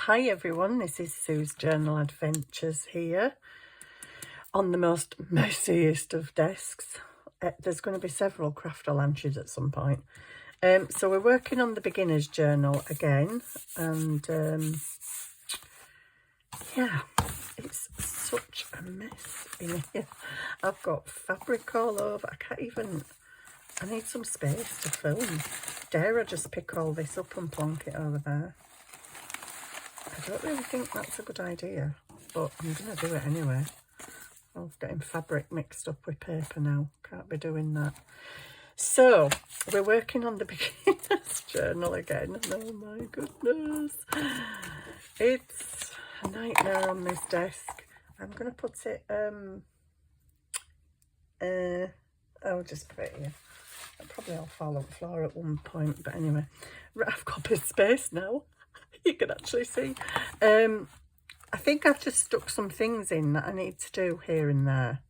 Hi everyone, this is Sue's Journal Adventures here on the most messiest of desks. There's going to be several craft lunches at some point. So we're working on the beginner's journal again, and yeah, it's such a mess in here. I've got fabric all over. I need some space to film. Dare I just pick all this up and plonk it over there? I don't really think that's a good idea, but I'm going to do it anyway. I'm getting fabric mixed up with paper now. Can't be doing that. So, we're working on the beginner's journal again. Oh my goodness. It's a nightmare on this desk. I'm going to put it, I'll just put it here. It'll probably all fall on the floor at one point, but anyway. Right, I've got a bit of space now. You can actually see. I think I've just stuck some things in that I need to do here and there.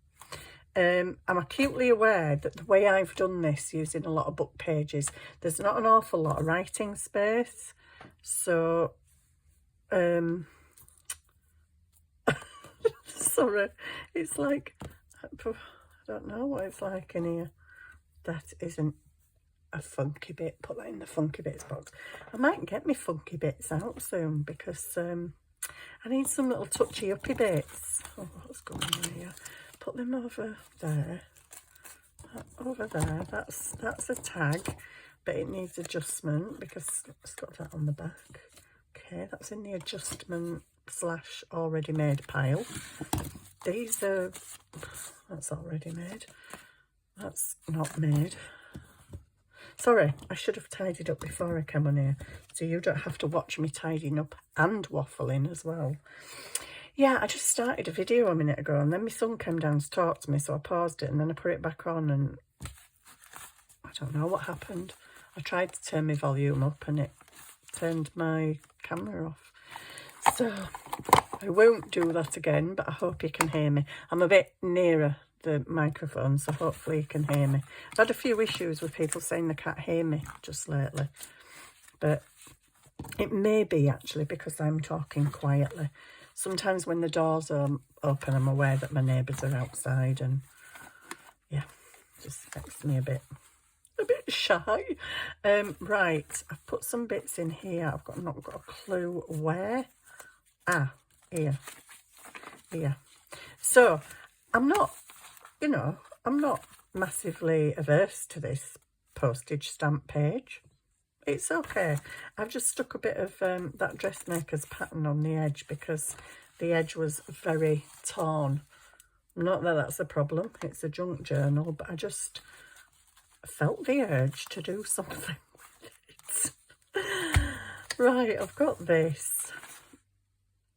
I'm acutely aware that the way I've done this using a lot of book pages, there's not an awful lot of writing space. So, sorry, it's like, I don't know what it's like in here. That isn't a funky bit. Put that in the funky bits box. I might get my funky bits out soon because I need some little touchy uppy bits. Oh, what's going on here? Put them over there. Over there. That's a tag, but it needs adjustment because it's got that on the back. Okay, that's in the adjustment / already made pile. These are, that's already made. That's not made. Sorry, I should have tidied up before I came on here, so you don't have to watch me tidying up and waffling as well. Yeah, I just started a video a minute ago, and then my son came down to talk to me, so I paused it, and then I put it back on, and I don't know what happened. I tried to turn my volume up, and it turned my camera off. So, I won't do that again, but I hope you can hear me. I'm a bit nearer the microphone, so hopefully you can hear me. I've had a few issues with people saying they can't hear me just lately, but it may be actually because I'm talking quietly. Sometimes when the doors are open, I'm aware that my neighbours are outside, and yeah, just makes me a bit shy. Right, I've put some bits in here. I've not got a clue where. Here. So I'm not massively averse to this postage stamp page. It's okay. I've just stuck a bit of that dressmaker's pattern on the edge because the edge was very torn. Not that that's a problem. It's a junk journal, but I just felt the urge to do something with it. Right, I've got this.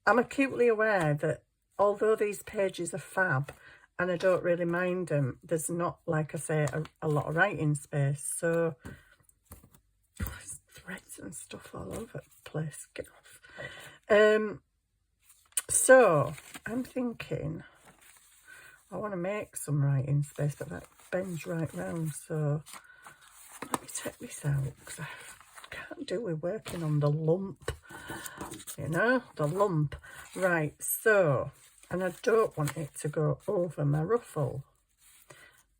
I'm acutely aware that although these pages are fab, and I don't really mind them, there's not, like I say, a lot of writing space. So, there's threads and stuff all over the place. Get off. So, I'm thinking, I want to make some writing space, but that bends right round. So, let me take this out, because I can't do with working on the lump. You know, the lump. Right, so... and I don't want it to go over my ruffle.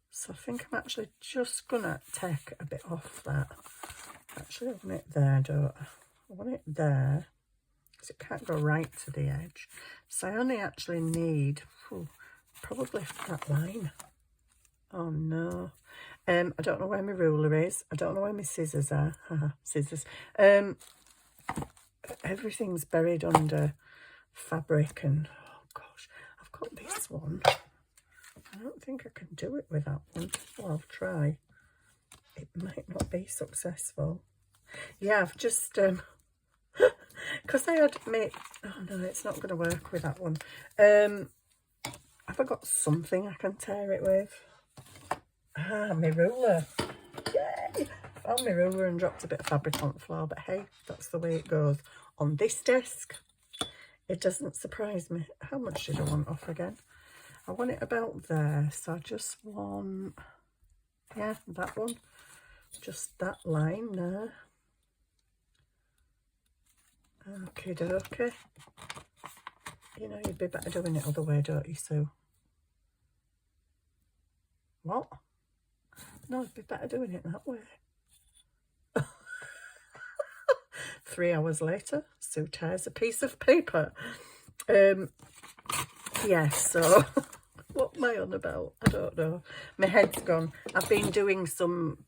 So I think I'm actually just going to take a bit off that. Actually, I want it there, don't I? I want it there, because it can't go right to the edge. So I only actually need, probably that line. Oh no. I don't know where my ruler is. I don't know where my scissors are. Scissors. Everything's buried under fabric and... gosh, I've got this one. I don't think I can do it with that one. Well, I'll try. It might not be successful. Yeah, I've just, because I had made, oh no, it's not going to work with that one. Have I got something I can tear it with? My ruler. Yay! I found my ruler and dropped a bit of fabric on the floor, but hey, that's the way it goes. On this desk, it doesn't surprise me. How much did I want off again? I want it about there, so I just want, yeah, that one. Just that line there. Okie dokie. You know, you'd be better doing it other way, don't you, Sue? What? No, it'd be better doing it that way. 3 hours later, Sue tears a piece of paper. Yeah, so what am I on about? I don't know. My head's gone. I've been doing some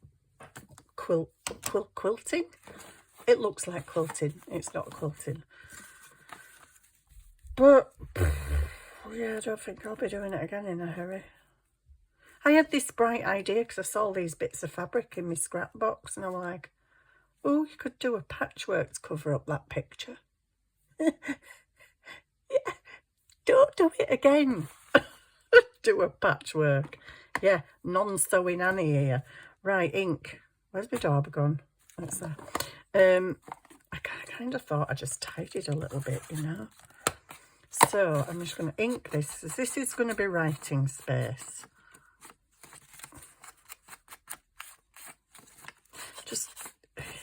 quilting. It looks like quilting. It's not quilting. But, yeah, I don't think I'll be doing it again in a hurry. I had this bright idea because I saw these bits of fabric in my scrap box and I'm like, oh, you could do a patchwork to cover up that picture. Yeah, don't do it again. Do a patchwork. Yeah, non-sewing Annie here. Right, ink. Where's my dauber gone? That's there. I kind of thought I just tidied a little bit, you know. So I'm just going to ink this. This is going to be writing space. Just,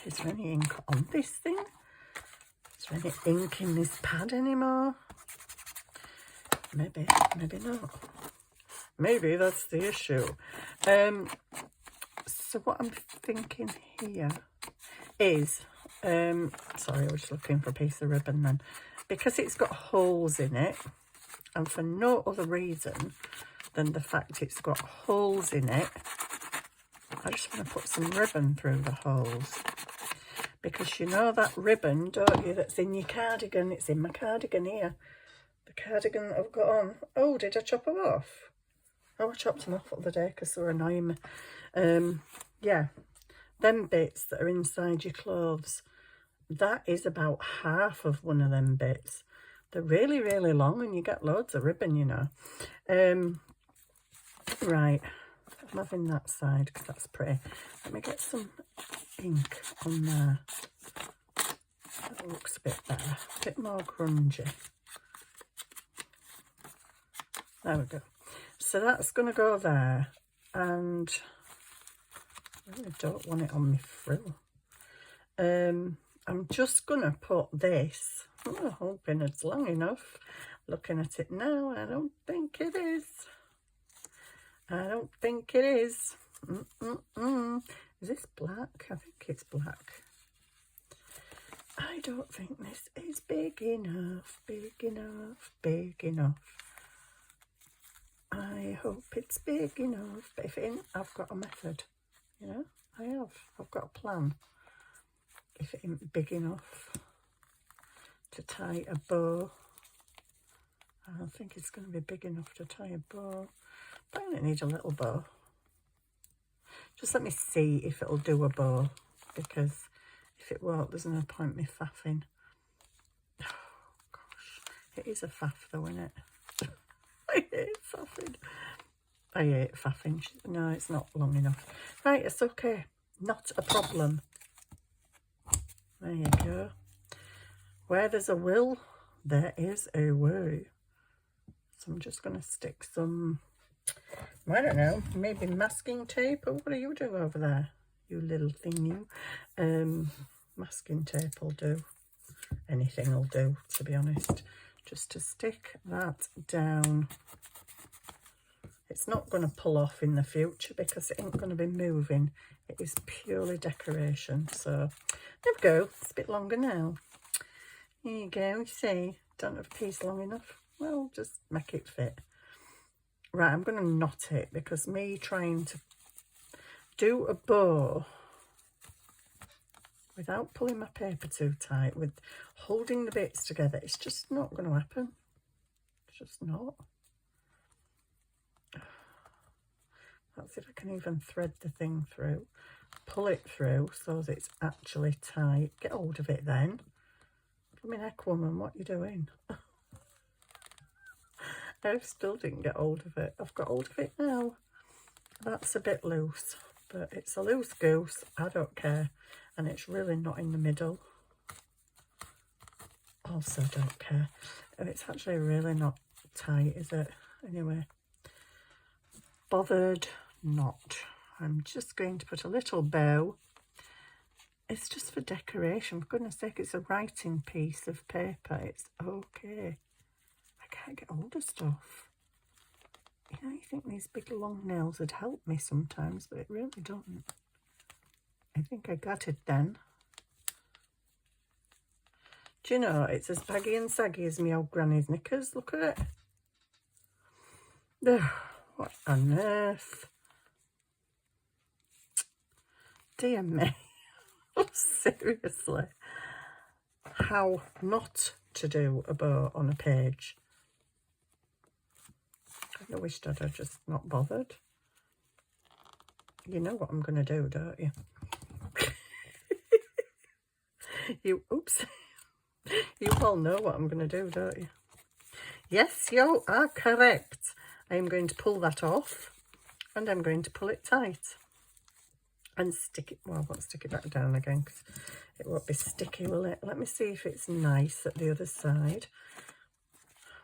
is there any ink on this thing? Is there any ink in this pad anymore? Maybe, maybe not. Maybe that's the issue. So what I'm thinking here is, sorry, I was just looking for a piece of ribbon then. Because it's got holes in it, and for no other reason than the fact it's got holes in it, I just want to put some ribbon through the holes. Because you know that ribbon, don't you, that's in your cardigan? It's in my cardigan here. The cardigan that I've got on. Oh, did I chop them off? Oh, I chopped them off the other day because they were annoying me. Yeah, them bits that are inside your clothes, that is about half of one of them bits. They're really, really long and you get loads of ribbon, you know. Right, I'm having that side because that's pretty. Let me get some ink on there. That looks a bit better, a bit more grungy. There we go. So that's going to go there, and I really don't want it on my frill. I'm just going to put this, hoping it's long enough. Looking at it now, I don't think it is. I don't think it is. Is this black? I think it's black. I don't think this is big enough, big enough, big enough. I hope it's big enough, but if it ain't, I've got a method, you know, I've got a plan. If it ain't big enough to tie a bow, I don't think it's going to be big enough to tie a bow, but I need a little bow. Just let me see if it'll do a bow, because if it won't, there's no point me faffing. Oh gosh, it is a faff though, isn't it? I hate faffing. I hate faffing. No, it's not long enough. Right, it's okay. Not a problem. There you go. Where there's a will, there is a way. So I'm just going to stick some, I don't know, maybe masking tape. Or what are you doing over there, you little thing you? Masking tape will do. Anything will do, to be honest. Just to stick that down. It's not going to pull off in the future because it ain't going to be moving. It is purely decoration. So there we go. It's a bit longer now. There you go. You see, don't have a piece long enough. Well, just make it fit. Right, I'm going to knot it because me trying to do a bow without pulling my paper too tight, with holding the bits together, it's just not going to happen. It's just not. Let's see if I can even thread the thing through. Pull it through so that it's actually tight. Get hold of it then. Come in, neck woman, what are you doing? I still didn't get hold of it. I've got hold of it now. That's a bit loose, but it's a loose goose. I don't care. And it's really not in the middle. Also don't care. And it's actually really not tight, is it? Anyway, bothered not. I'm just going to put a little bow It's just for decoration. For goodness sake, it's a writing piece of paper. It's okay. I can't get hold of stuff. You know, you think these big long nails would help me sometimes, but it really don't. I think I got it then. Do you know, it's as baggy and saggy as my old granny's knickers. Look at it. Ugh, what on earth? Dear me. Seriously. How not to do a bow on a page. I wished I'd have just not bothered. You know what I'm going to do, don't you? Oops. You all know what I'm going to do, don't you? Yes, you are correct. I am going to pull that off and I'm going to pull it tight and stick it. Well, I won't stick it back down again because it won't be sticky, will it? Let me see if it's nice at the other side.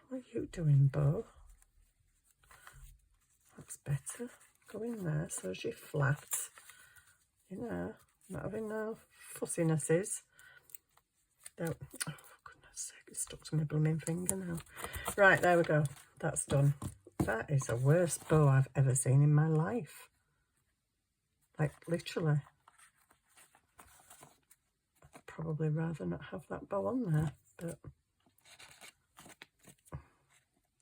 What are you doing, Bo? That's better. Go in there so she's flat. You know, not having no fussinesses. Don't. Oh, for goodness sake, it's stuck to my blooming finger now. Right, there we go. That's done. That is the worst bow I've ever seen in my life. Like, literally. I'd probably rather not have that bow on there, but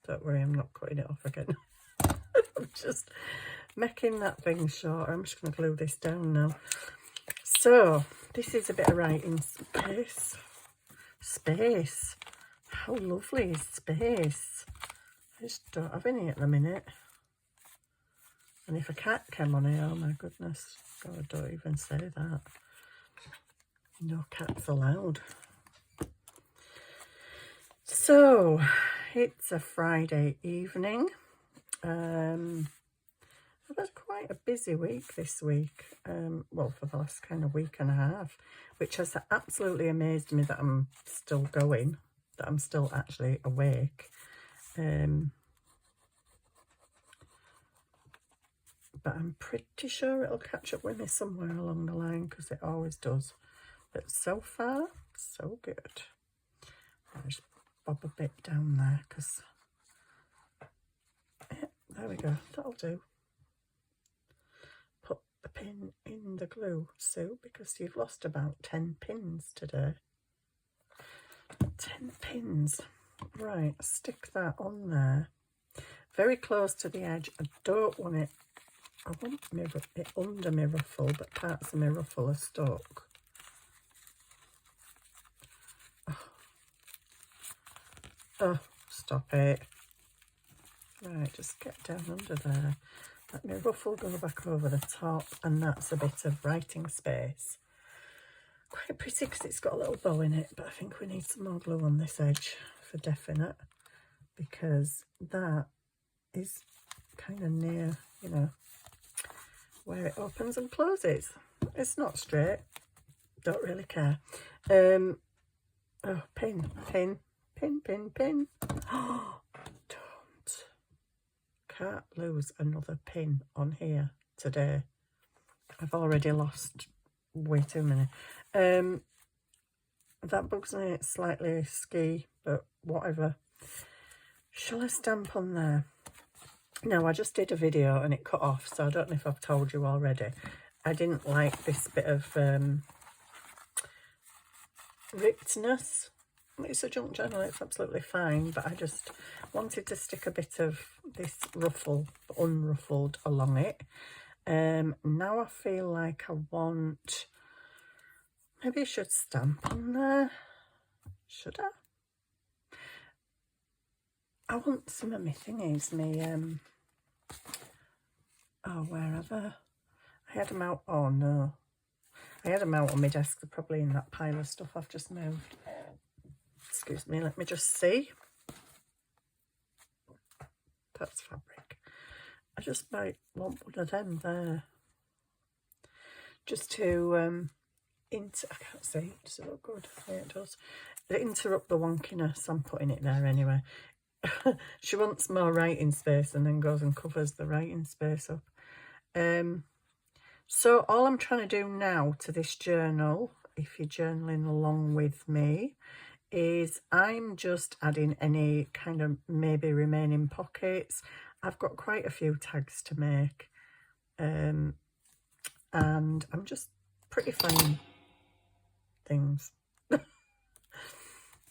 don't worry, I'm not cutting it off again. I'm just making that thing short. I'm just going to glue this down now. So, this is a bit of writing space. Space. How lovely is space? I just don't have any at the minute. And if a cat came on here, oh my goodness. God, don't even say that. No cats allowed. So, it's a Friday evening. I've had quite a busy week this week. Well, for the last kind of week and a half, which has absolutely amazed me that I'm still going, that I'm still actually awake. But I'm pretty sure it'll catch up with me somewhere along the line because it always does. But so far, so good. I'll just bob a bit down there because, yeah, there we go, that'll do. Put the pin in the glue, Sue, because you've lost about 10 pins today. 10 pins. Right, stick that on there. Very close to the edge. I don't want it, I want it under my ruffle, but parts of my ruffle are stuck. Oh, stop it. Right, just get down under there. Let my ruffle go back over the top, and that's a bit of writing space. Quite pretty because it's got a little bow in it, but I think we need some more glue on this edge for definite, because that is kind of near, you know, where it opens and closes. It's not straight. Don't really care. Oh, pin, pin, pin, pin, pin. Oh, don't. Can't lose another pin on here today. I've already lost way too many. That bugs me. It's slightly ski, but whatever. Shall I stamp on there? No, I just did a video and it cut off, so I don't know if I've told you already. I didn't like this bit of rippedness. It's a junk journal, it's absolutely fine, but I just wanted to stick a bit of this ruffle, unruffled, along it. Now I feel like I want, maybe I should stamp on there. Should I? I want some of my thingies, oh, wherever. I had them out, oh no. I had them out on my desk, they're probably in that pile of stuff I've just moved. Excuse me, let me just see. That's fabric. I just might want one of them there. Just to, I can't see, does it look good? Yeah, it does. Interrupt the wonkiness, I'm putting it there anyway. She wants more writing space and then goes and covers the writing space up. So all I'm trying to do now to this journal, if you're journaling along with me, is I'm just adding any kind of maybe remaining pockets. I've got quite a few tags to make, and I'm just prettifying things.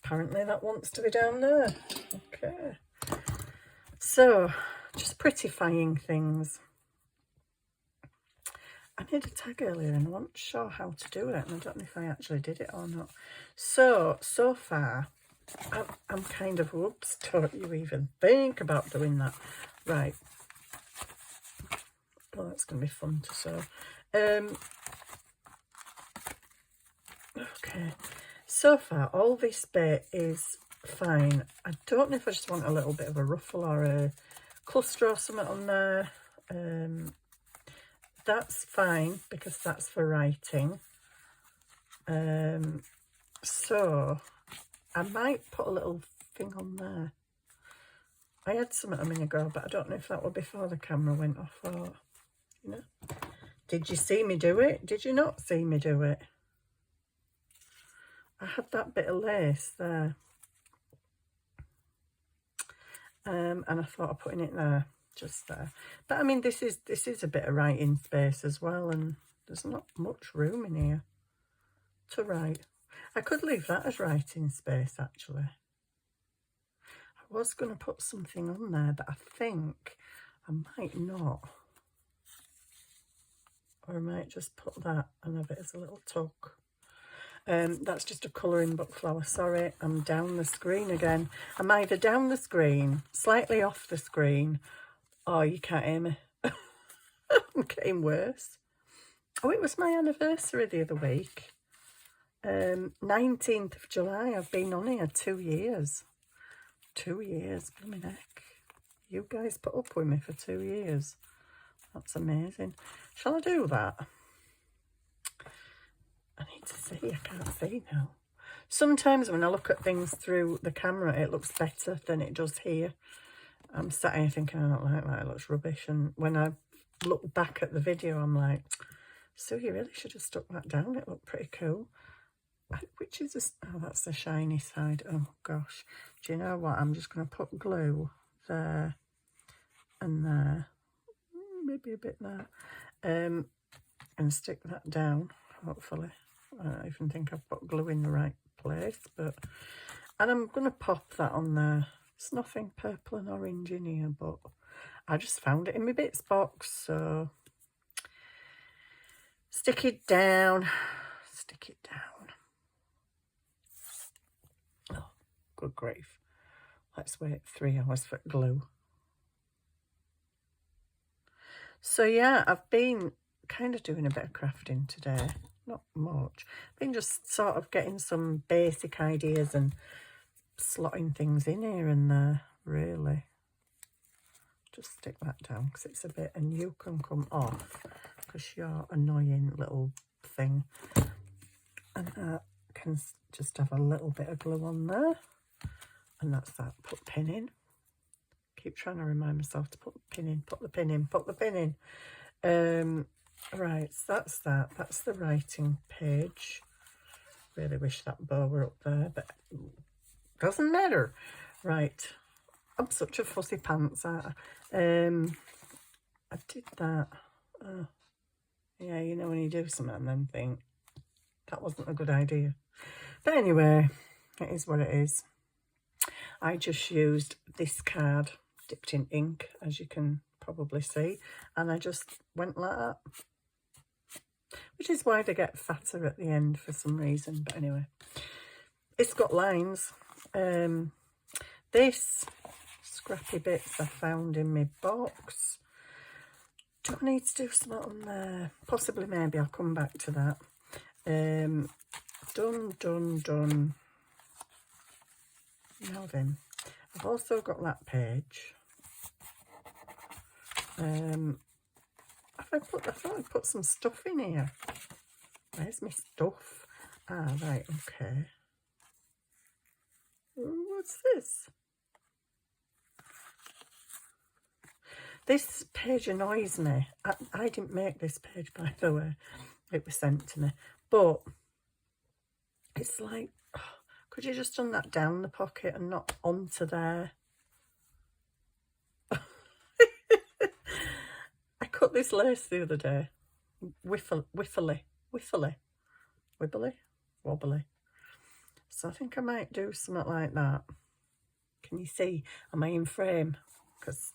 Apparently that wants to be down there. Okay, so just prettifying things. I made a tag earlier and I wasn't sure how to do it, and I don't know if I actually did it or not. So far, I'm kind of, whoops, don't you even think about doing that. Right. Oh, that's going to be fun to sew. Okay. So far, all this bit is fine. I don't know if I just want a little bit of a ruffle or a cluster or something on there. That's fine because that's for writing. So I might put a little thing on there. I had some a minute ago, but I don't know if that was before the camera went off or, you know. Did you see me do it? Did you not see me do it? I had that bit of lace there. And I thought of putting it there, just there. But I mean, this is a bit of writing space as well, and there's not much room in here to write. I could leave that as writing space, actually. I was going to put something on there, but I think I might not. Or I might just put that and have it as a little tuck. That's just a colouring book flower. Sorry, I'm down the screen again. I'm either down the screen, slightly off the screen, or you can't hear me. I'm getting worse. Oh, it was my anniversary the other week. 19th of July. I've been on here 2 years. 2 years, blooming heck. You guys put up with me for 2 years. That's amazing. Shall I do that? I need to see. I can't see now. Sometimes when I look at things through the camera, it looks better than it does here. I'm sat here thinking, I don't like that. It looks rubbish. And when I look back at the video, I'm like, so you really should have stuck that down. It looked pretty cool. Which is just, oh, that's the shiny side. Oh, gosh. Do you know what? I'm just going to put glue there and there. Maybe a bit there. And stick that down, hopefully. I don't even think I've put glue in the right place, but... And I'm going to pop that on there. It's nothing purple and orange in here, but I just found it in my bits box, so... Stick it down. Stick it down. Oh, good grief. Let's wait 3 hours for glue. So yeah, I've been kind of doing a bit of crafting today. Not much. Been just sort of getting some basic ideas and slotting things in here and there, really. Just stick that down because it's a bit, and you can come off because you're annoying little thing. And I can just have a little bit of glue on there. And that's that. Put pin in. Keep trying to remind myself to put the pin in, put the pin in, put the pin in. Right, so that's that. That's the writing page. Really wish that bow were up there, but doesn't matter. Right, I'm such a fussy pants, aren't I? I did that. Oh, yeah, you know when you do something and then think, that wasn't a good idea. But anyway, it is what it is. I just used this card dipped in ink, as you can probably see, and I just went like that, which is why they get fatter at the end for some reason. But anyway, it's got lines. This scrappy bits I found in my box. Do I need to do something on there? Possibly, maybe. I'll come back to that. Done. Now then, I've also got that page. I thought I put some stuff in here. Where's my stuff? Ah, right, okay. What's this? This page annoys me. I didn't make this page, by the way. It was sent to me. But it's like, oh, could you just done that down the pocket and not onto there? I cut this lace the other day. Wibbly. Wobbly. So I think I might do something like that. Can you see? Am I in frame? Because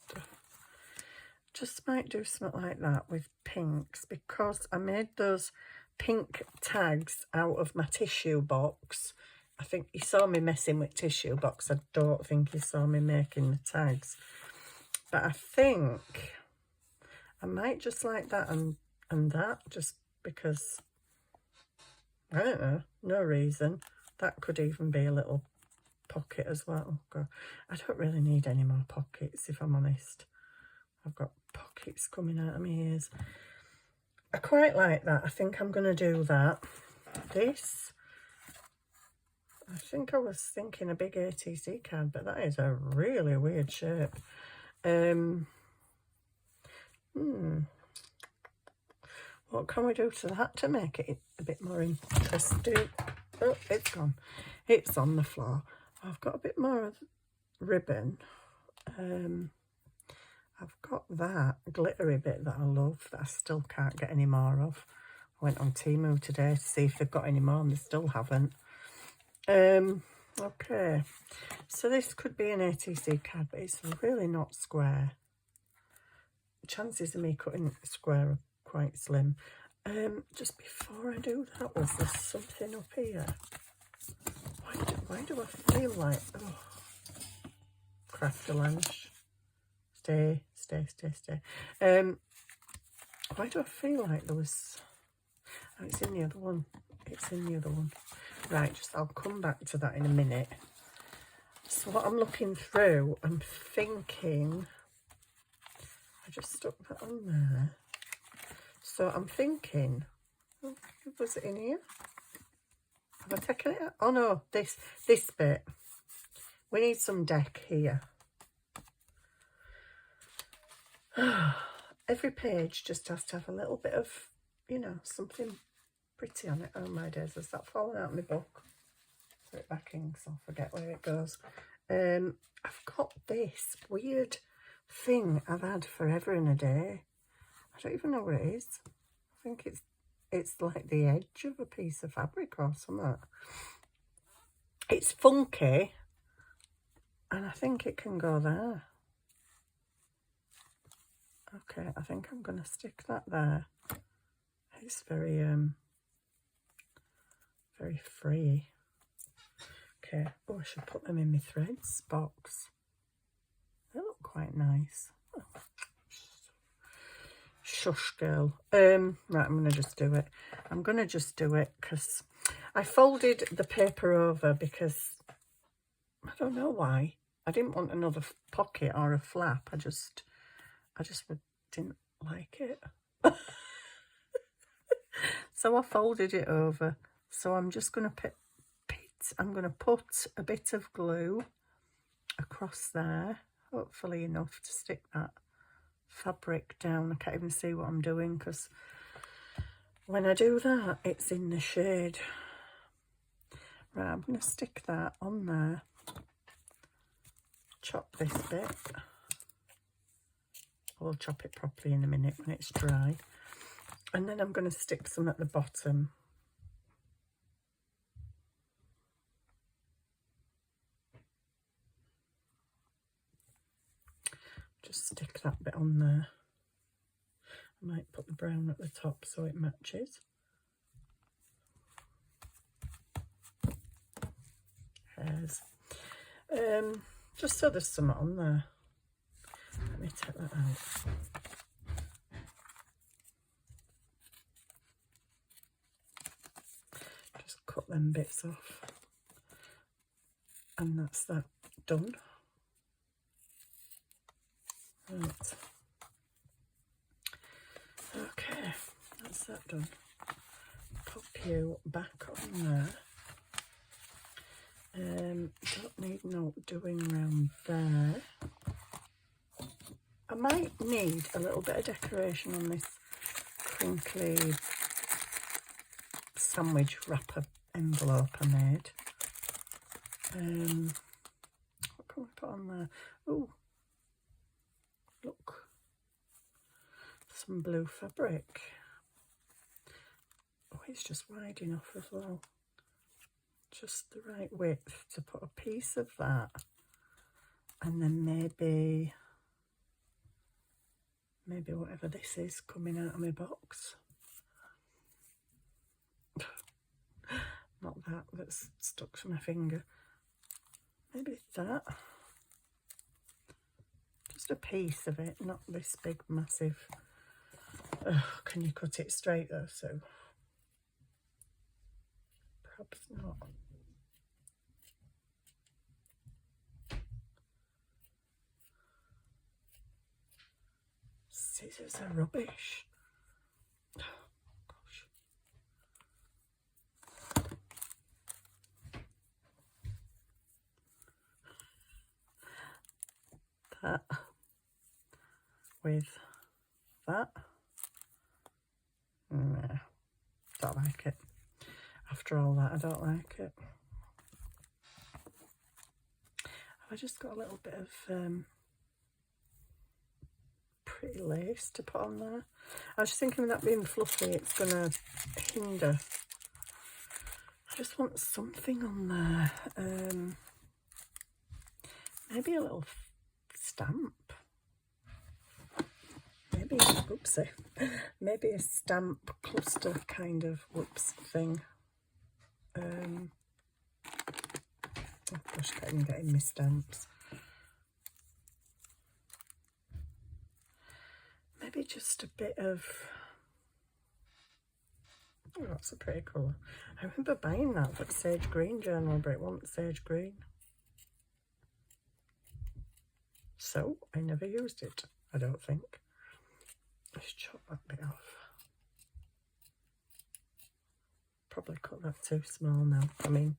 just might do something like that with pinks, because I made those pink tags out of my tissue box. I think he saw me messing with tissue box. I don't think he saw me making the tags. But I think I might just like that and that, just because, I don't know, no reason. That could even be a little pocket as well. God, I don't really need any more pockets, if I'm honest. I've got pockets coming out of my ears. I quite like that. I think I'm going to do that. This, I think I was thinking a big ATC card, but that is a really weird shape. What can we do to that to make it a bit more interesting? Oh, it's gone. It's on the floor. I've got a bit more of ribbon. I've got that glittery bit that I love that I still can't get any more of. I went on Temu today to see if they've got any more and they still haven't. Okay, so this could be an ATC card, but it's really not square. Chances of me cutting it square are quite slim. Just before I do that, was there something up here? Why do I feel like, oh, Crafterlanche, stay. Why do I feel like there was, oh, it's in the other one. It's in the other one. Right, I'll come back to that in a minute. So what I'm looking through, I'm thinking, I just stuck that on there. So I'm thinking, oh, was it in here? Have I taken it out? Oh no, this bit. We need some deck here. Every page just has to have a little bit of, you know, something pretty on it. Oh my days, has that fallen out of my book? Put it back in because I'll forget where it goes. I've got this weird thing I've had forever and a day. I don't even know what it is. I think it's like the edge of a piece of fabric or something. It's funky, and I think it can go there. Okay, I think I'm going to stick that there. It's very very free. Okay, oh, I should put them in my threads box. They look quite nice. Oh. Shush, girl. Right, I'm going to just do it. I'm going to just do it because I folded the paper over because I don't know why. I didn't want another pocket or a flap. I just didn't like it. So I folded it over. So I'm just going to put a bit of glue across there, hopefully enough to stick that fabric down. I can't even see what I'm doing because when I do that, it's in the shade. Right, I'm going to stick that on there. Chop this bit. We'll chop it properly in a minute when it's dry. And then I'm going to stick some at the bottom. Just stick that bit on there. I might put the brown at the top so it matches. Hairs. Just so there's some on there. Let me take that out. Just cut them bits off. And that's that done. Right. Okay, that's that done. Pop you back on there. Don't need no doing around there. I might need a little bit of decoration on this crinkly sandwich wrapper envelope I made. What can we put on there? Oh, look, some blue fabric. Oh, it's just wide enough as well. Just the right width to put a piece of that. And then maybe whatever this is coming out of my box. Not that, that's stuck to my finger. Maybe that. Just a piece of it, not this big massive. Oh, can you cut it straight though, so perhaps not. Scissors are rubbish. Oh, gosh. That with that. Nah, don't like it. After all that, I don't like it. Have I just got a little bit of pretty lace to put on there? I was just thinking of that being fluffy, it's going to hinder. I just want something on there. Maybe a little stamp. Maybe, oopsie, maybe a stamp cluster kind of whoops thing. Oh gosh, I can't even get in my stamps. Maybe just a bit of, oh, that's a pretty colour. I remember buying that for sage green journal, but it wasn't sage green. So I never used it, I don't think. Let's chop that bit off. Probably cut that too small now. I mean,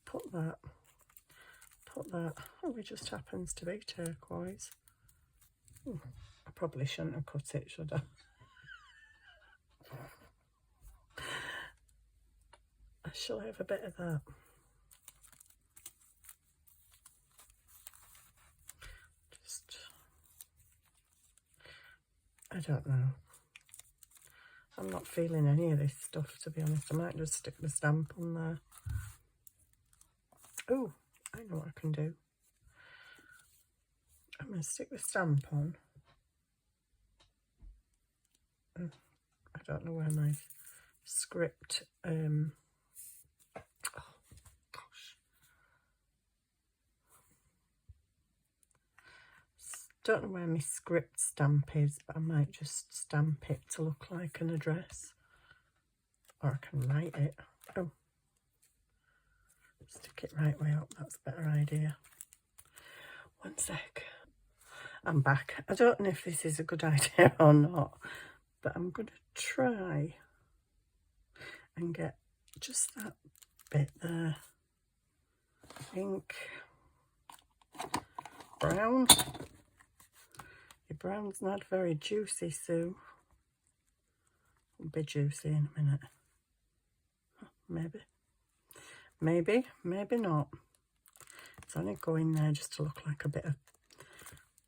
put that. Oh, it just happens to be turquoise. Ooh, I probably shouldn't have cut it, should I? I shall have a bit of that. I don't know. I'm not feeling any of this stuff, to be honest. I might just stick the stamp on there. Oh, I know what I can do. I'm going to stick the stamp on. I don't know where my script... oh, gosh. Don't know where my script stamp is, but I might just stamp it to look like an address. Or I can write it. Oh. Stick it right way up, that's a better idea. One sec. I'm back. I don't know if this is a good idea or not, but I'm going to try and get just that bit there. Pink. Brown. Your brown's not very juicy, Sue. It'll be juicy in a minute. Maybe. Maybe not. It's only going there just to look like a bit of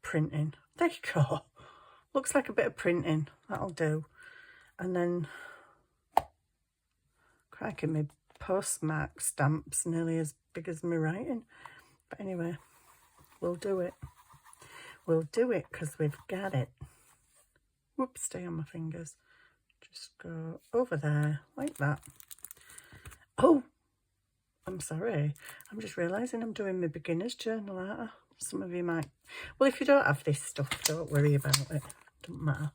printing. There you go. Looks like a bit of printing. That'll do. And then, cracking my postmark stamps nearly as big as my writing. But anyway, we'll do it. We'll do it because we've got it. Whoops, stay on my fingers. Just go over there like that. Oh, I'm sorry. I'm just realising I'm doing my beginner's journal, aren't I? Some of you might... Well, if you don't have this stuff, don't worry about it. Doesn't matter.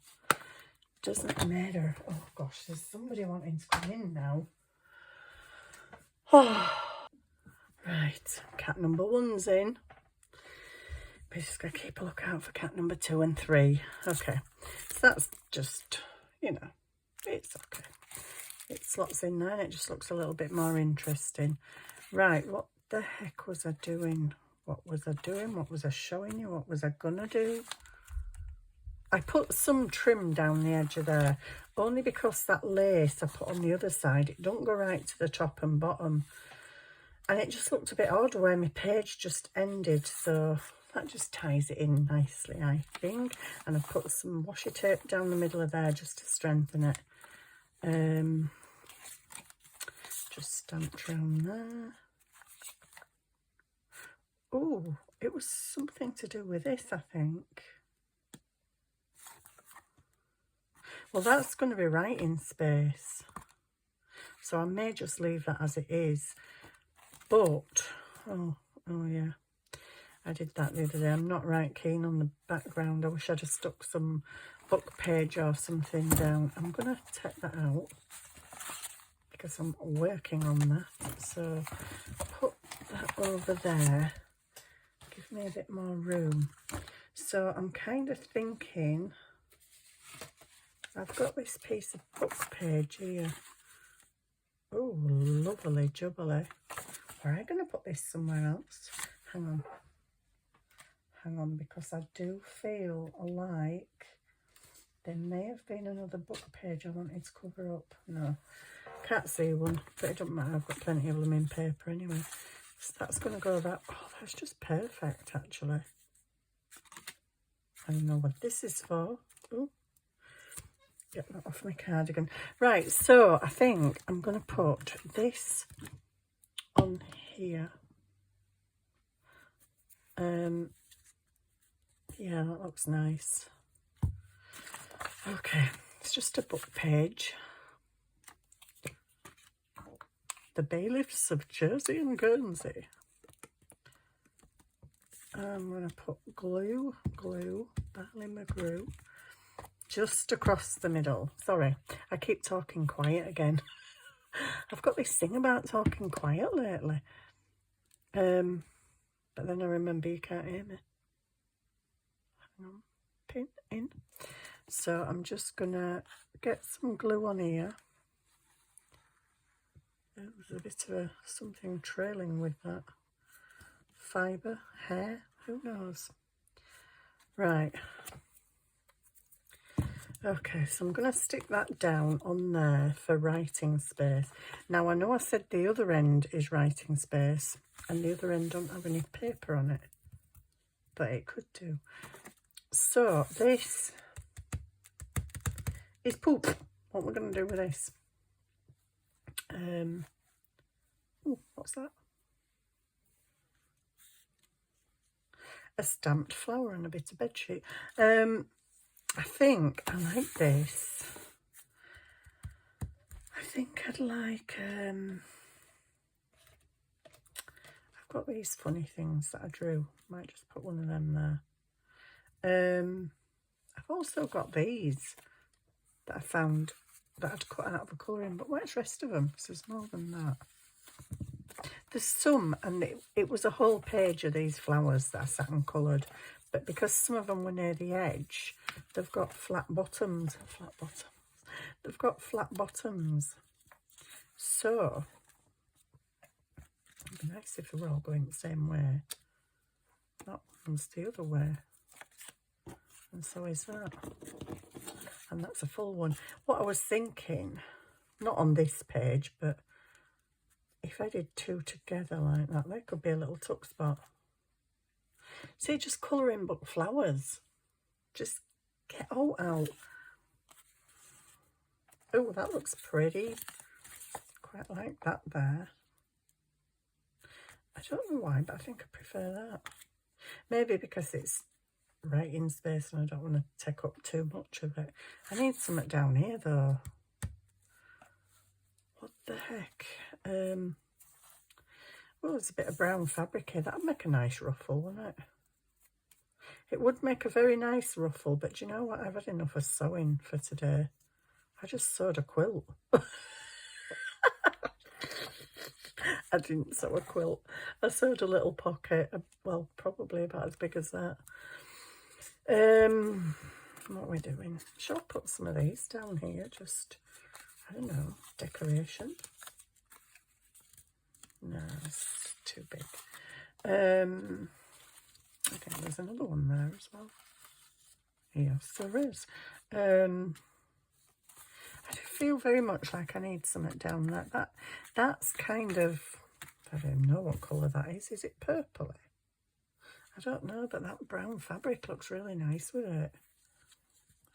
Doesn't matter. Oh, gosh, there's somebody wanting to come in now. Oh. Right, cat number 1's in. We're just going to keep a lookout for cat number 2 and 3. Okay, so that's just, you know, it's okay. It slots in there and it just looks a little bit more interesting. Right, what the heck was I doing? What was I doing? What was I showing you? What was I gonna do? I put some trim down the edge of there, only because that lace I put on the other side, it don't go right to the top and bottom. And it just looked a bit odd where my page just ended, so that just ties it in nicely, I think. And I've put some washi tape down the middle of there just to strengthen it. Just stamped around there. Oh, it was something to do with this, I think. Well, that's going to be writing space, so I may just leave that as it is. But, oh yeah, I did that the other day. I'm not right keen on the background. I wish I'd have stuck some book page or something down. I'm going to take that out because I'm working on that. So put that over there. Give me a bit more room. So I'm kind of thinking, I've got this piece of book page here. Oh, lovely jubbly. Are I going to put this somewhere else? Hang on, because I do feel like there may have been another book page I wanted to cover up. No, can't see one, but it doesn't matter. I've got plenty of them in paper anyway. So that's going to go that. Oh, that's just perfect, actually. I don't know what this is for. Oh, get that off my cardigan. Right, so I think I'm going to put this on here. Yeah, that looks nice. Okay, it's just a book page. The Bailiffs of Jersey and Guernsey. I'm going to put glue, Barley McGrew, just across the middle. Sorry, I keep talking quiet again. I've got this thing about talking quiet lately. But then I remember you can't hear me. Hang on, pin in. So I'm just gonna get some glue on here. There was a bit of something trailing with that. Fibre, hair, who knows? Right. Okay, so I'm going to stick that down on there for writing space. Now, I know I said the other end is writing space, and the other end don't have any paper on it, but it could do. So, this is poop. What we're going to do with this? Ooh, what's that? A stamped flower and a bit of bedsheet. I think I like this. I think I'd like, I've got these funny things that I drew. Might just put one of them there. I've also got these that I found that I'd cut out of a colouring, but where's the rest of them? Because there's more than that. There's some, and it was a whole page of these flowers that I sat and coloured, but because some of them were near the edge, they've got flat bottoms. They've got flat bottoms. So, it'd be nice if they were all going the same way. That one's the other way. And so is that. And that's a full one. What I was thinking, not on this page, but if I did two together like that, there could be a little tuck spot. See, just colouring book flowers. Just get all out. Oh, that looks pretty. Quite like that there. I don't know why, but I think I prefer that. Maybe because it's writing space and I don't want to take up too much of it. I need something down here though. What the heck? Well, there's a bit of brown fabric here. That'd make a nice ruffle, wouldn't it? It would make a very nice ruffle, but do you know what? I've had enough of sewing for today. I just sewed a quilt. I didn't sew a quilt. I sewed a little pocket, well, probably about as big as that. What are we doing? Shall I put some of these down here? Just, I don't know, decoration. No, it's too big. Again, there's another one there as well. Yes, there is. I do feel very much like I need something down there. That's kind of, I don't know what colour that is. Is it purpley? I don't know, but that brown fabric looks really nice with it.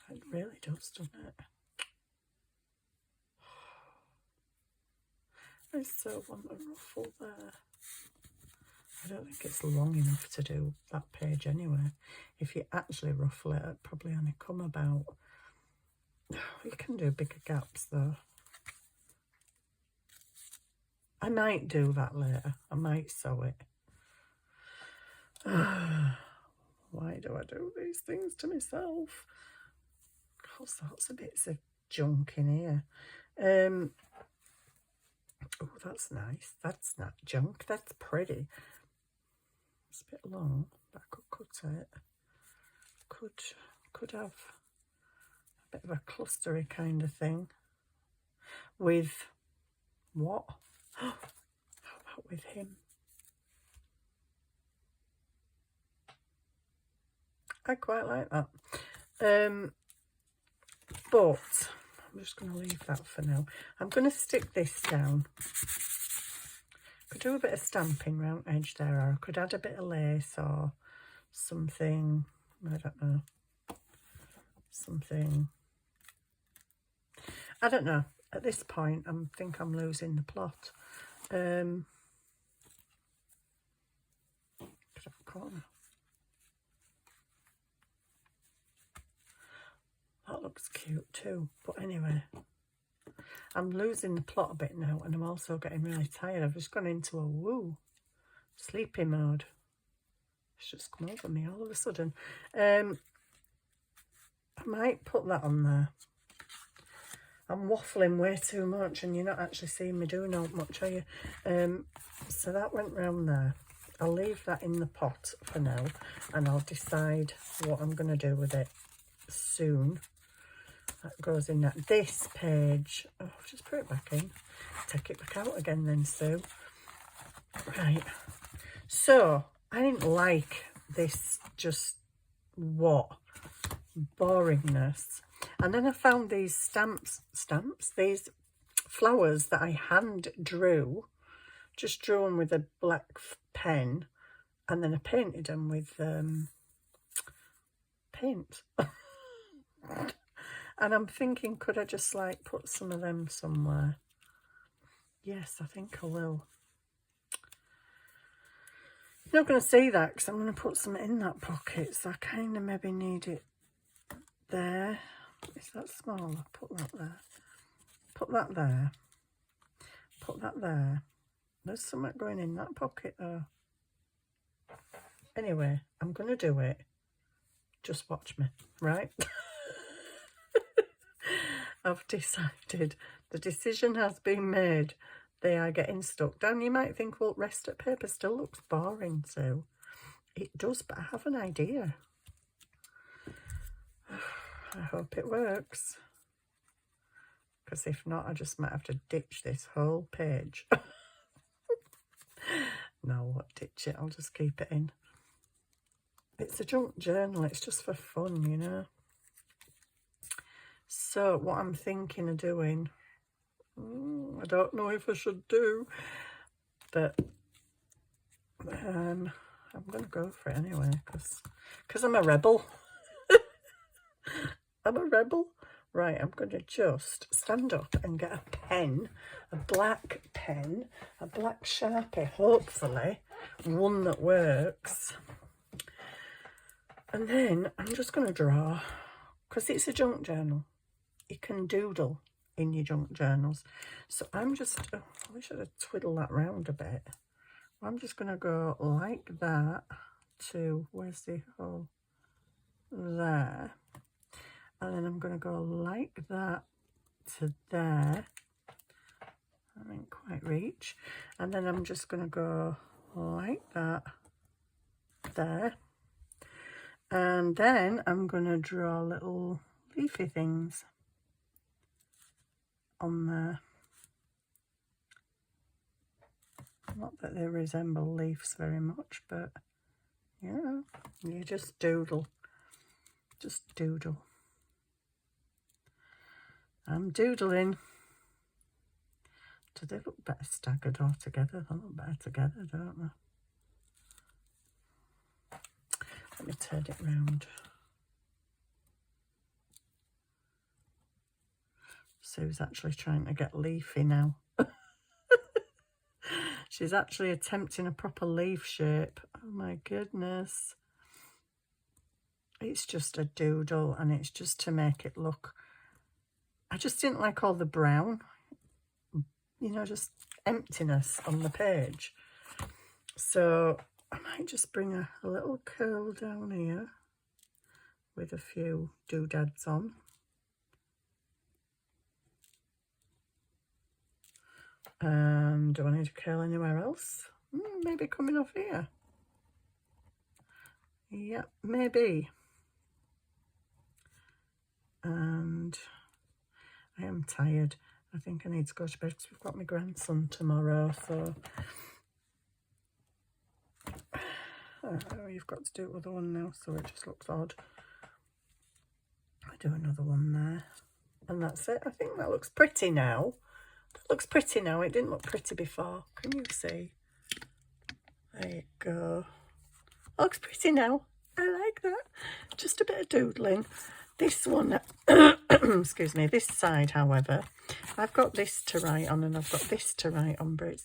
It really does, doesn't it? I so want a ruffle there. I don't think it's long enough to do that page anyway. If you actually ruffle it, it'd probably only come about... You can do bigger gaps though. I might do that later. I might sew it. Why do I do these things to myself? All sorts of bits of junk in here. Oh, that's nice. That's not junk. That's pretty. It's a bit long, but I could cut it. Could have a bit of a clustery kind of thing. With what? How about with him? I quite like that. But I'm just going to leave that for now. I'm going to stick this down. Could do a bit of stamping round edge there, or I could add a bit of lace or something. I don't know. Something. I don't know. At this point, I think I'm losing the plot. Could have a corner. That looks cute too. But anyway, I'm losing the plot a bit now, and I'm also getting really tired. I've just gone into a sleepy mode. It's just come over me all of a sudden. I might put that on there. I'm waffling way too much, and you're not actually seeing me doing all much, are you? So that went round there. I'll leave that in the pot for now, and I'll decide what I'm going to do with it soon. That goes in that. This page, oh, just put it back in. Take it back out again then, Sue. Right. So, I didn't like this just, boringness. And then I found these stamps, these flowers that I hand drew. Just drew them with a black pen, and then I painted them with paint. And I'm thinking, could I just like put some of them somewhere? Yes, I think I will. You're not going to see that because I'm going to put some in that pocket, so I kind of maybe need it there. Is that smaller? Put that there. Put that there. Put that there. There's something going in that pocket though. Anyway, I'm going to do it. Just watch me, right? I've decided. The decision has been made. They are getting stuck down. You might think, well, rest of paper still looks boring, so it does, but I have an idea. I hope it works. Because if not, I just might have to ditch this whole page. No, I won't ditch it. I'll just keep it in. It's a junk journal. It's just for fun, you know. So what I'm thinking of doing, I don't know if I should do, but I'm going to go for it anyway, because I'm a rebel. I'm a rebel. Right, I'm going to just stand up and get a pen, a black pen, a black Sharpie, hopefully, one that works. And then I'm just going to draw, because it's a junk journal. You can doodle in your junk journals. So I'm just, I wish I'd have twiddled that round a bit. I'm just going to go like that to, where's the hole? There. And then I'm going to go like that to there. I didn't quite reach. And then I'm just going to go like that there. And then I'm going to draw little leafy things on there. Not that they resemble leaves very much, but yeah, you just doodle. Just doodle. I'm doodling. Do they look better staggered or together? They look better together, don't they? Let me turn it round. Sue's actually trying to get leafy now. She's actually attempting a proper leaf shape. Oh my goodness. It's just a doodle, and it's just to make it look... I just didn't like all the brown, you know, just emptiness on the page. So I might just bring a little curl down here with a few doodads on. Do I need to curl anywhere else? Maybe coming off here. Yeah, maybe. And I am tired. I think I need to go to bed because we've got my grandson tomorrow. So you've got to do another one now, so it just looks odd. I do another one there, and that's it. I think that looks pretty now. That looks pretty now. It didn't look pretty before. Can you see? There you go. Looks pretty now. I like that. Just a bit of doodling. This one, excuse me, this side, however, I've got this to write on and I've got this to write on, but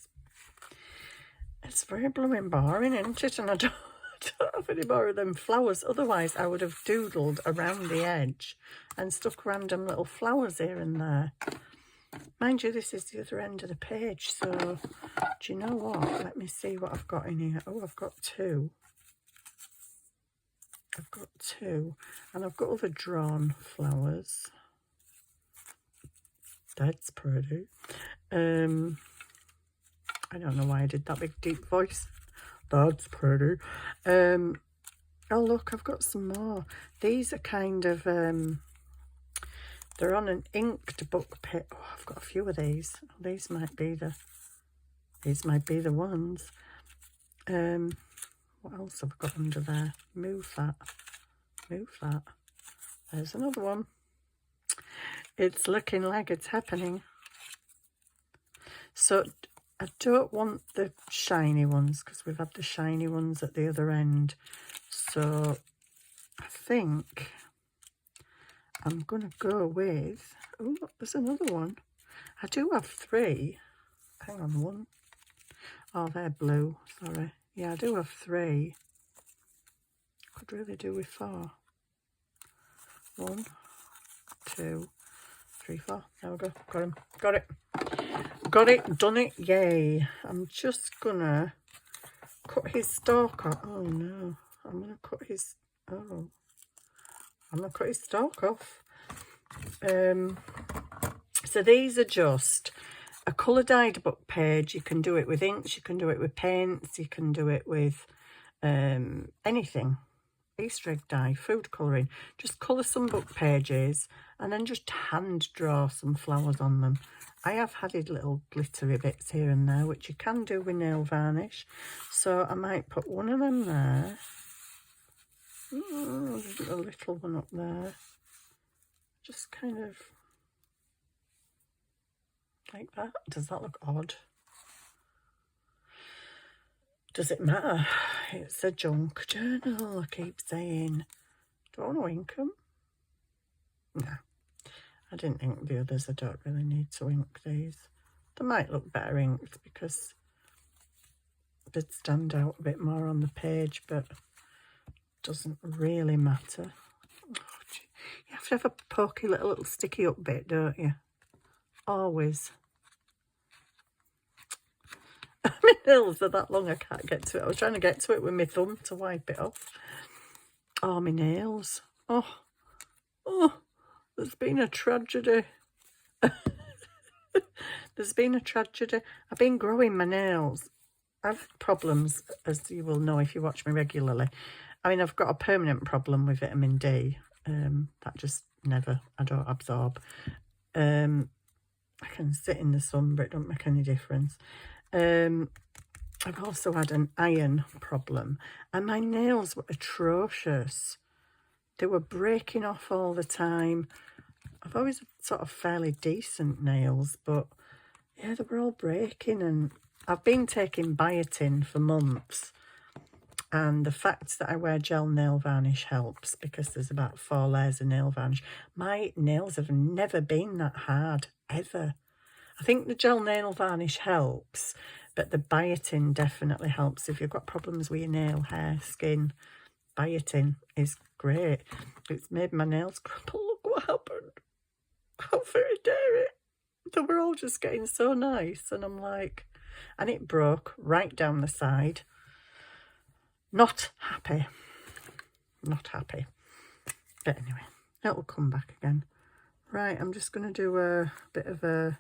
it's very blooming boring, isn't it? And I don't have any more of them flowers. Otherwise, I would have doodled around the edge and stuck random little flowers here and there. Mind you, this is the other end of the page, so do you know what? Let me see what I've got in here. Oh, I've got two. I've got two, and I've got other drawn flowers. That's pretty. I don't know why I did that big deep voice. That's pretty. Oh look, I've got some more. These are kind of they're on an inked book page. Oh, I've got a few of these. These might be the ones. What else have I got under there? Move that. Move that. There's another one. It's looking like it's happening. So I don't want the shiny ones because we've had the shiny ones at the other end. So I think I'm going to go with... Oh, there's another one. I do have three. Hang on, one. Oh, they're blue. Sorry. Yeah, I do have three. Could really do with four. 1, 2, 3, 4. There we go. Got him. Got it. Got it. Done it. Yay. I'm just gonna cut his stalk off. Oh no. I'm gonna cut his... Oh. I'm gonna cut his stalk off. So these are just a colour dyed book page. You can do it with inks, you can do it with paints, you can do it with anything. Easter egg dye, food colouring. Just colour some book pages and then just hand draw some flowers on them. I have added little glittery bits here and there, which you can do with nail varnish. So I might put one of them there. There's a little one up there. Just kind of like that. Does that look odd? Does it matter? It's a junk journal, I keep saying. Do I want to ink them? No. I didn't ink the others. I don't really need to ink these. They might look better inked because they'd stand out a bit more on the page, but doesn't really matter. Oh, you have to have a pokey little sticky up bit, don't you? Always. My nails are that long I can't get to it. I was trying to get to it with my thumb to wipe it off. Oh, my nails. Oh, there's been a tragedy. There's been a tragedy. I've been growing my nails. I've had problems, as you will know if you watch me regularly. I mean, I've got a permanent problem with vitamin D. That just never, I don't absorb. I can sit in the sun, but it don't make any difference. I've also had an iron problem, and my nails were atrocious. They were breaking off all the time. I've always had sort of fairly decent nails, but yeah, they were all breaking, and I've been taking biotin for months, and the fact that I wear gel nail varnish helps because there's about 4 layers of nail varnish. My nails have never been that hard, ever. I think the gel nail varnish helps, but the biotin definitely helps. If you've got problems with your nail, hair, skin, biotin is great. It's made my nails crumple. Look what happened. How very dare it. They were all just getting so nice, and I'm like, and it broke right down the side. Not happy. Not happy. But anyway, it'll come back again. Right, I'm just going to do a bit of a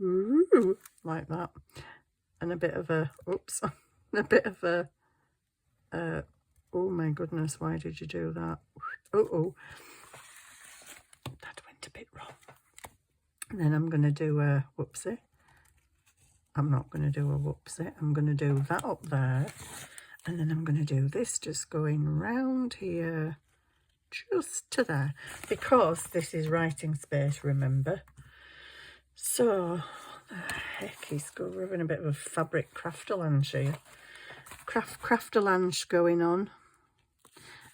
ooh, like that, and a bit of a oops, a bit of a oh my goodness, why did you do that? Oh, that went a bit wrong. And then I'm going to do a whoopsie. I'm not going to do a whoopsie. I'm going to do that up there, and then I'm going to do this just going round here just to there, because this is writing space, remember. So the heck, we're having a bit of a fabric craftalange here. Craftalange going on,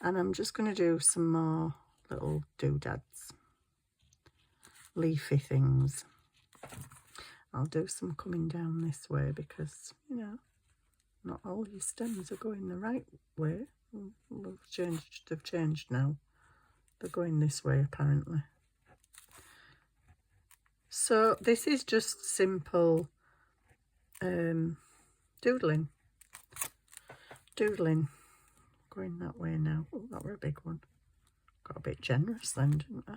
and I'm just going to do some more little doodads, leafy things. I'll do some coming down this way because, you know, not all your stems are going the right way. They've changed now. They're going this way apparently. So this is just simple doodling. Going that way now. Oh, that were a big one. Got a bit generous then, didn't I?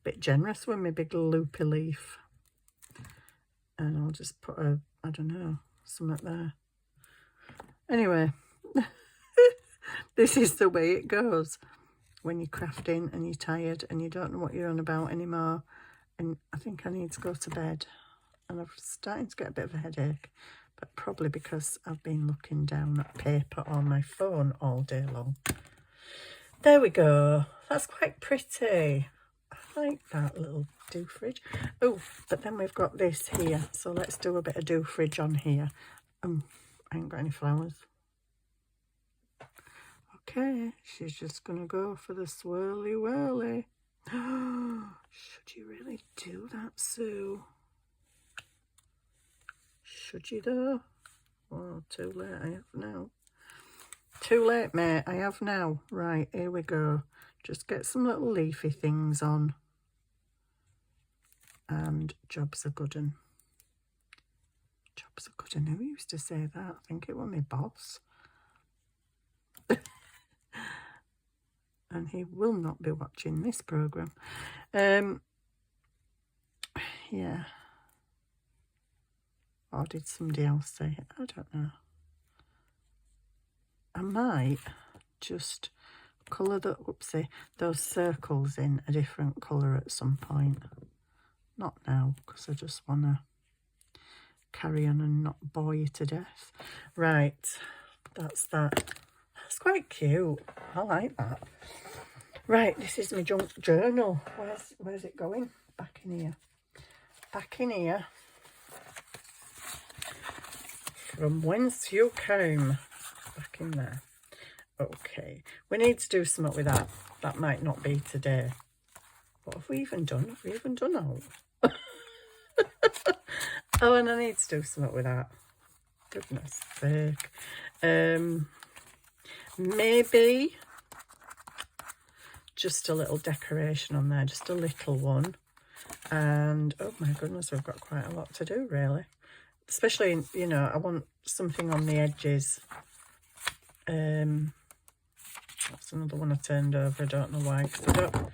Bit generous with my big loopy leaf. And I'll just put a, I don't know, something there. Anyway, this is the way it goes when you're crafting and you're tired and you don't know what you're on about anymore. And I think I need to go to bed, and I'm starting to get a bit of a headache, but probably because I've been looking down at paper on my phone all day long. There we go. That's quite pretty. I like that little doofridge. Oh, but then we've got this here, so let's do a bit of doofridge on here. I ain't got any flowers. Okay, she's just gonna go for the swirly whirly. Should you really do that, Sue? Should you though? Oh, too late, I have now. Too late, mate, I have now. Right, here we go. Just get some little leafy things on. And job's a good un. Job's a good un. Who used to say that? I think it was my boss. And he will not be watching this programme. Yeah. Or did somebody else say it? I don't know. I might just colour those circles in a different colour at some point. Not now, because I just want to carry on and not bore you to death. Right, that's that. That's quite cute. I like that. Right, this is my junk journal. Where's it going? Back in here. Back in here. From whence you came. Back in there. Okay, we need to do something with that. That might not be today. What have we even done? Have we even done all? Oh, and I need to do something with that. Goodness sake. Maybe just a little decoration on there, just a little one. And oh my goodness, we've got quite a lot to do really. Especially, you know, I want something on the edges. That's another one I turned over. I don't know why, because I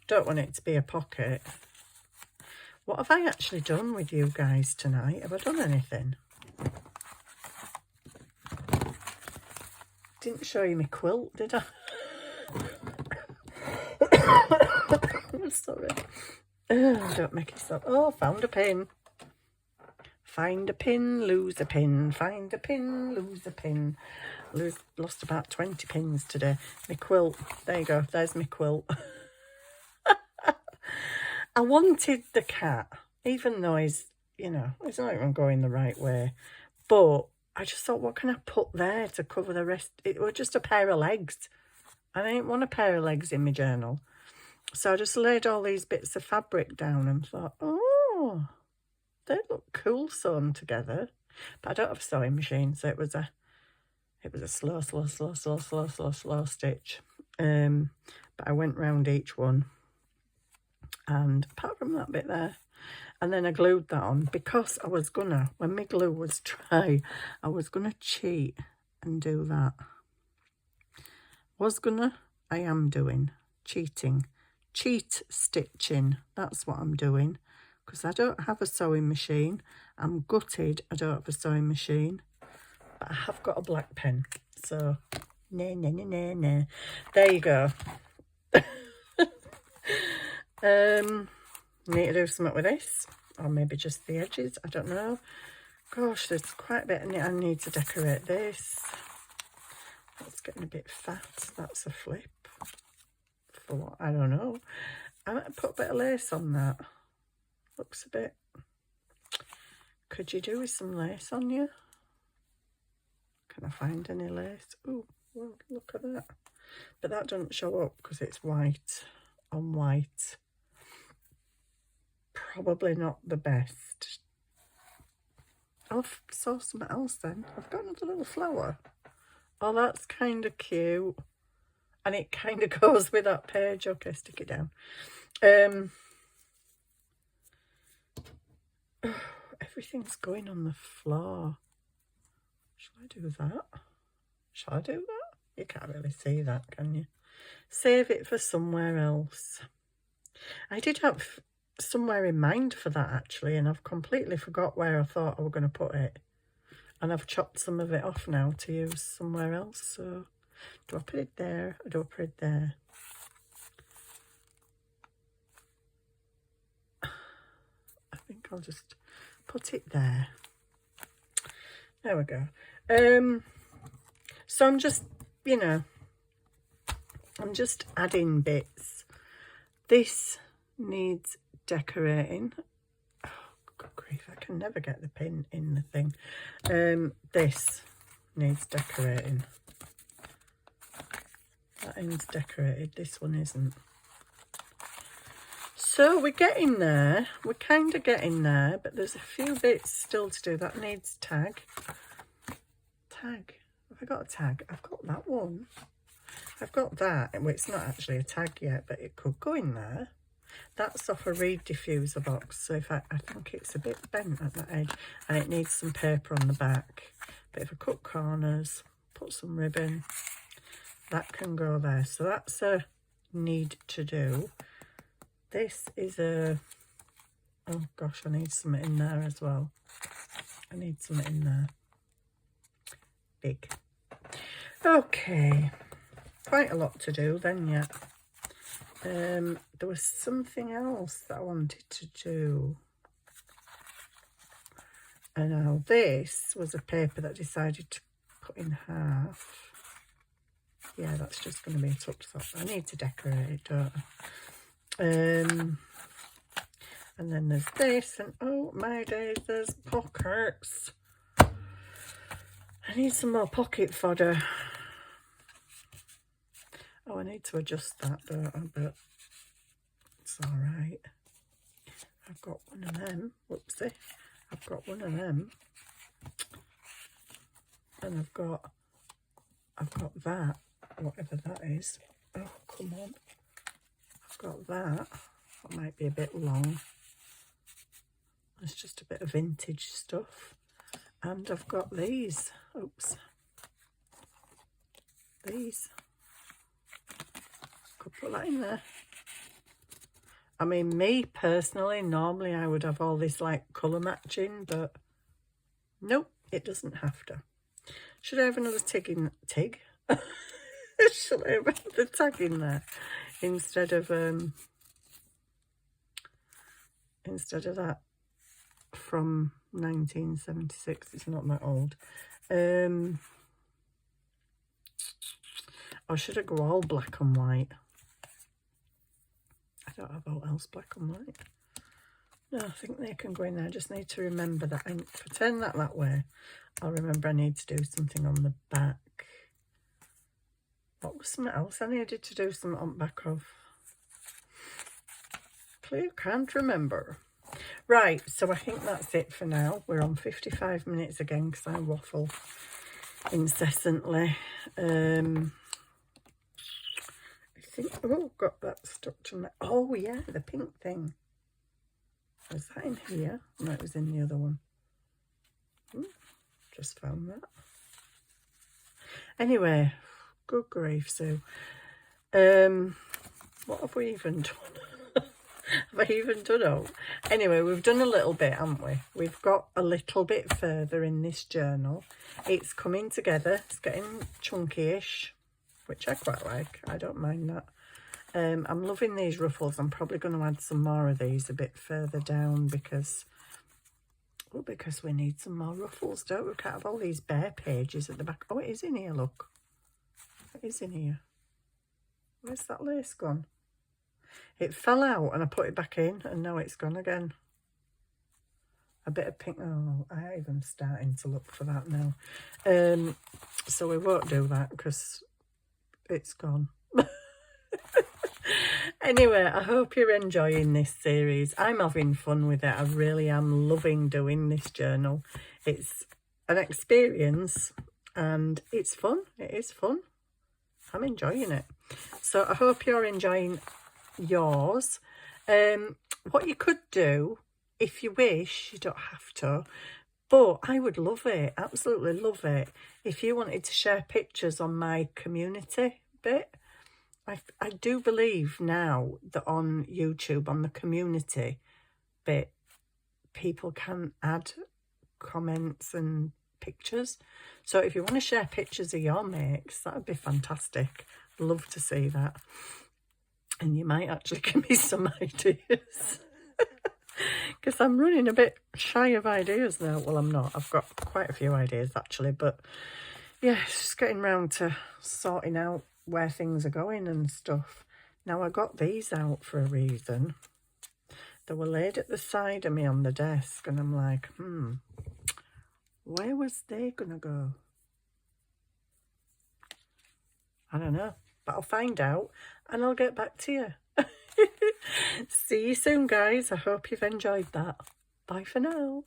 don't want it to be a pocket. What have I actually done with you guys tonight? Have I done anything? Didn't show you my quilt, did I? I'm sorry. Don't make it stop. Oh, found a pin. Find a pin, lose a pin, find a pin, lose a pin. Lost about 20 pins today. My quilt, there you go, there's my quilt. I wanted the cat, even though he's, you know, he's not even going the right way. But I just thought, what can I put there to cover the rest? It was just a pair of legs. I didn't want a pair of legs in my journal. So I just laid all these bits of fabric down and thought, oh, they look cool sewn together. But I don't have a sewing machine, so it was a slow stitch. But I went round each one. And apart from that bit there, and then I glued that on because I was gonna, when my glue was dry, I was gonna cheat and do that. I am doing cheating, cheat stitching. That's what I'm doing because I don't have a sewing machine. I'm gutted I don't have a sewing machine, but I have got a black pen. So, nah. There you go. Need to do something with this, or maybe just the edges, I don't know. Gosh, there's quite a bit I need to decorate this. That's getting a bit fat. That's a flip. For what? I don't know. I might put a bit of lace on that. Looks a bit... Could you do with some lace on you? Can I find any lace? Oh, well, look at that. But that doesn't show up because it's white on white. Probably not the best. I'll sew something else then. I've got another little flower. Oh, that's kind of cute. And it kind of goes with that page. Okay, stick it down. Everything's going on the floor. Shall I do that? Shall I do that? You can't really see that, can you? Save it for somewhere else. I did have somewhere in mind for that actually, and I've completely forgot where I thought I was going to put it, and I've chopped some of it off now to use somewhere else. So do I put it there or do I put it there? I think I'll just put it there. There we go. So I'm just, you know, I'm just adding bits. This needs decorating. Oh, good grief, I can never get the pin in the thing. This needs decorating. That end's decorated, this one isn't. So we're getting there. We're kind of getting there, but there's a few bits still to do. That needs tag. Tag. Have I got a tag? I've got that one. I've got that. Well, it's not actually a tag yet, but it could go in there. That's off a reed diffuser box, so if I think it's a bit bent at that edge, and it needs some paper on the back. But if I cut corners, put some ribbon, that can go there. So that's a need to do. This is a... Oh gosh, I need something in there as well. I need something in there. Big. Okay. Quite a lot to do then, yeah. There was something else that I wanted to do. And now this was a paper that I decided to cut in half. Yeah, that's just going to be a tucked top. I need to decorate it, don't I? And then there's this, and oh my days, there's pockets. I need some more pocket fodder. Oh, I need to adjust that, don't I? But it's all right. I've got one of them. Whoopsie. I've got one of them. And I've got that, whatever that is. Oh, come on. I've got that. That might be a bit long. It's just a bit of vintage stuff. And I've got these. Oops. These. Could put that in there. I mean, me personally, normally I would have all this like colour matching, but nope, it doesn't have to. Should I have another tig? Should I have the tag in there instead of that from 1976. It's not that old. Or should I go all black and white? I don't have all else black and white. No, I think they can go in there. I just need to remember that. If I turn that way, I'll remember I need to do something on the back. What was something else I needed to do something on the back of? Clear, can't remember. Right, so I think that's it for now. We're on 55 minutes again because I waffle incessantly. I think, oh, got that stuck to my, oh yeah, the pink thing. Was that in here? No, it was in the other one. Just found that. Anyway, good grief, Sue. What have we even done? Have I even done all? Anyway, we've done a little bit, haven't we? We've got a little bit further in this journal. It's coming together. It's getting chunky-ish, which I quite like. I don't mind that. I'm loving these ruffles. I'm probably going to add some more of these a bit further down because we need some more ruffles, don't we? We can't have all these bare pages at the back. Oh, it is in here, look. It is in here. Where's that lace gone? It fell out and I put it back in and now it's gone again. A bit of pink. Oh, I even starting to look for that now. So we won't do that because it's gone. Anyway, I hope you're enjoying this series. I'm having fun with it. I really am loving doing this journal. It's an experience and it's fun. It is fun. I'm enjoying it. So I hope you're enjoying yours. What you could do, if you wish, you don't have to, but I would love it, absolutely love it, if you wanted to share pictures on my community bit. I do believe now that on YouTube, on the community bit, people can add comments and pictures. So if you want to share pictures of your makes, that would be fantastic. Love to see that. And you might actually give me some ideas. Because I'm running a bit shy of ideas now. Well, I'm not. I've got quite a few ideas actually. But yeah, it's just getting round to sorting out where things are going and stuff. Now I got these out for a reason. They were laid at the side of me on the desk and I'm like, where was they gonna go? I don't know, but I'll find out and I'll get back to you. See you soon, guys. I hope you've enjoyed that. Bye for now.